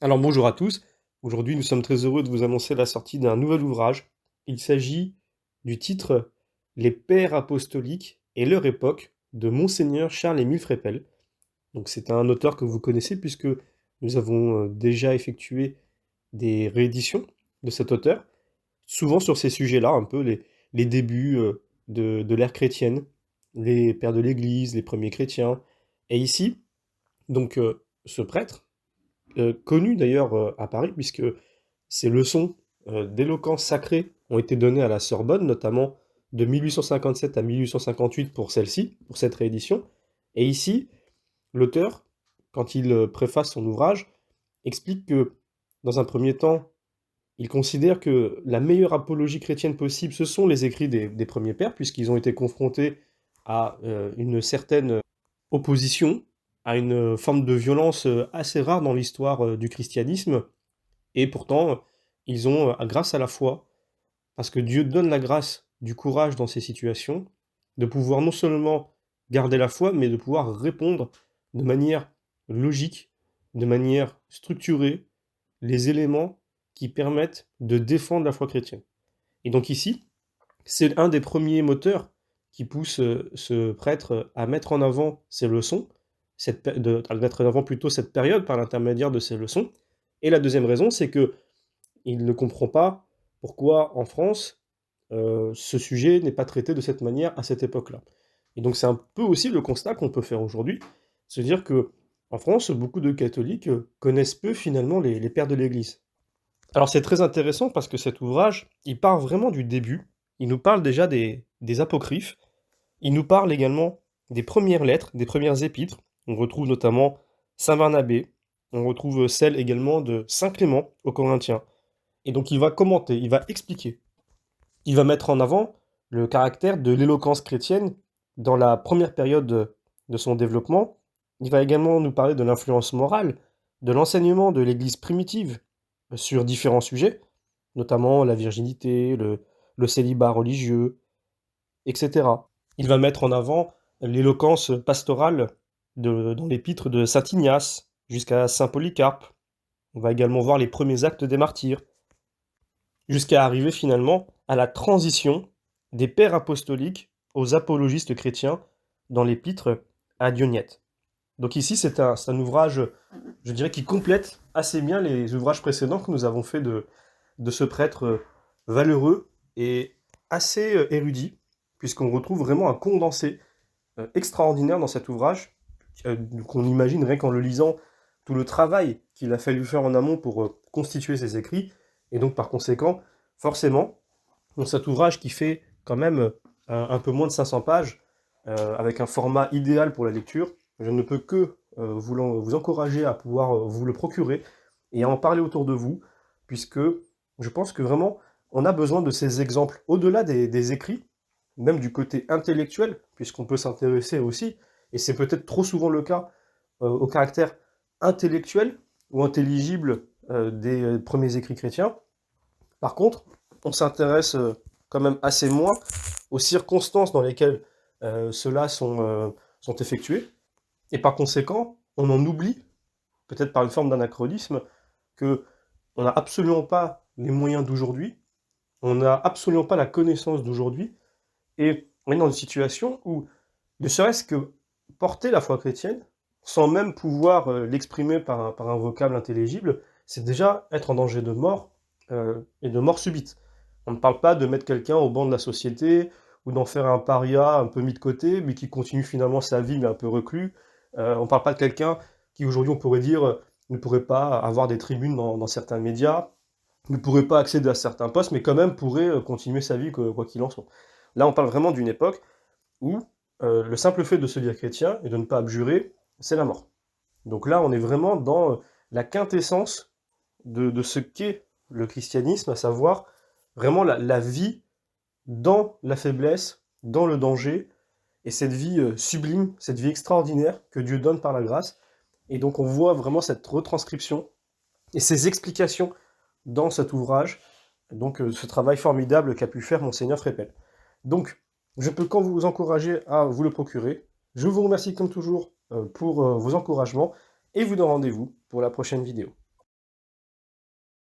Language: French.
Alors bonjour à tous, aujourd'hui nous sommes très heureux de vous annoncer la sortie d'un nouvel ouvrage. Il s'agit du titre Les Pères apostoliques et leur époque de Monseigneur Charles-Émile Frépel. Donc c'est un auteur que vous connaissez puisque nous avons déjà effectué des rééditions de cet auteur, souvent sur ces sujets-là, un peu les débuts de l'ère chrétienne, les pères de l'Église, les premiers chrétiens. Et ici, donc ce prêtre, connu d'ailleurs à Paris, puisque ses leçons d'éloquence sacrée ont été données à la Sorbonne, notamment de 1857 à 1858 pour celle-ci, pour cette réédition. Et ici, l'auteur, quand il préface son ouvrage, explique que, dans un premier temps, il considère que la meilleure apologie chrétienne possible, ce sont les écrits des premiers pères, puisqu'ils ont été confrontés à une certaine opposition, à une forme de violence assez rare dans l'histoire du christianisme, et pourtant, ils ont, grâce à la foi, parce que Dieu donne la grâce du courage dans ces situations, de pouvoir non seulement garder la foi, mais de pouvoir répondre de manière logique, de manière structurée, les éléments qui permettent de défendre la foi chrétienne. Et donc ici, c'est un des premiers moteurs qui pousse ce prêtre à mettre en avant ses leçons, à mettre en avant plutôt cette période par l'intermédiaire de ses leçons. Et la deuxième raison, c'est que il ne comprend pas pourquoi en France, ce sujet n'est pas traité de cette manière à cette époque-là. Et donc c'est un peu aussi le constat qu'on peut faire aujourd'hui, se dire que en France, beaucoup de catholiques, connaissent peu finalement les pères de l'Église. Alors c'est très intéressant parce que cet ouvrage, il part vraiment du début, il nous parle déjà des apocryphes, il nous parle également des premières lettres, des premières épîtres. On retrouve notamment saint Barnabé, on retrouve celle également de saint Clément aux Corinthiens. Et donc il va commenter, il va expliquer. Il va mettre en avant le caractère de l'éloquence chrétienne dans la première période de son développement. Il va également nous parler de l'influence morale, de l'enseignement de l'Église primitive sur différents sujets, notamment la virginité, le célibat religieux, etc. Il va mettre en avant l'éloquence pastorale dans l'épître de saint Ignace jusqu'à saint Polycarpe. On va également voir les premiers actes des martyrs, jusqu'à arriver finalement à la transition des pères apostoliques aux apologistes chrétiens dans l'épître à Dionyette. Donc ici, c'est un ouvrage, je dirais, qui complète assez bien les ouvrages précédents que nous avons fait de ce prêtre valeureux et assez érudit, puisqu'on retrouve vraiment un condensé extraordinaire dans cet ouvrage, qu'on imagine rien qu'en le lisant, tout le travail qu'il a fallu faire en amont pour constituer ses écrits, et donc par conséquent, forcément, dans cet ouvrage qui fait quand même un peu moins de 500 pages, avec un format idéal pour la lecture, je ne peux que vous encourager à pouvoir vous le procurer et à en parler autour de vous, puisque je pense que vraiment, on a besoin de ces exemples, au-delà des écrits, même du côté intellectuel, puisqu'on peut s'intéresser aussi, et c'est peut-être trop souvent le cas, au caractère intellectuel ou intelligible des premiers écrits chrétiens. Par contre, on s'intéresse quand même assez moins aux circonstances dans lesquelles ceux-là sont effectués, et par conséquent, on en oublie, peut-être par une forme d'anachronisme, que on n'a absolument pas les moyens d'aujourd'hui, on n'a absolument pas la connaissance d'aujourd'hui, et on est dans une situation où, ne serait-ce que porter la foi chrétienne, sans même pouvoir l'exprimer par un vocable intelligible, c'est déjà être en danger de mort, et de mort subite. On ne parle pas de mettre quelqu'un au banc de la société, ou d'en faire un paria un peu mis de côté, mais qui continue finalement sa vie, mais un peu reclus. On ne parle pas de quelqu'un qui, aujourd'hui, on pourrait dire, ne pourrait pas avoir des tribunes dans certains médias, ne pourrait pas accéder à certains postes, mais quand même pourrait continuer sa vie, quoi qu'il en soit. Là, on parle vraiment d'une époque où le simple fait de se dire chrétien et de ne pas abjurer, c'est la mort. Donc là, on est vraiment dans la quintessence de ce qu'est le christianisme, à savoir vraiment la vie dans la faiblesse, dans le danger, et cette vie sublime, cette vie extraordinaire que Dieu donne par la grâce. Et donc on voit vraiment cette retranscription et ces explications dans cet ouvrage, donc ce travail formidable qu'a pu faire Monseigneur Frépel. Donc, je peux qu'en vous encourager à vous le procurer. Je vous remercie comme toujours pour vos encouragements, et vous donne rendez-vous pour la prochaine vidéo.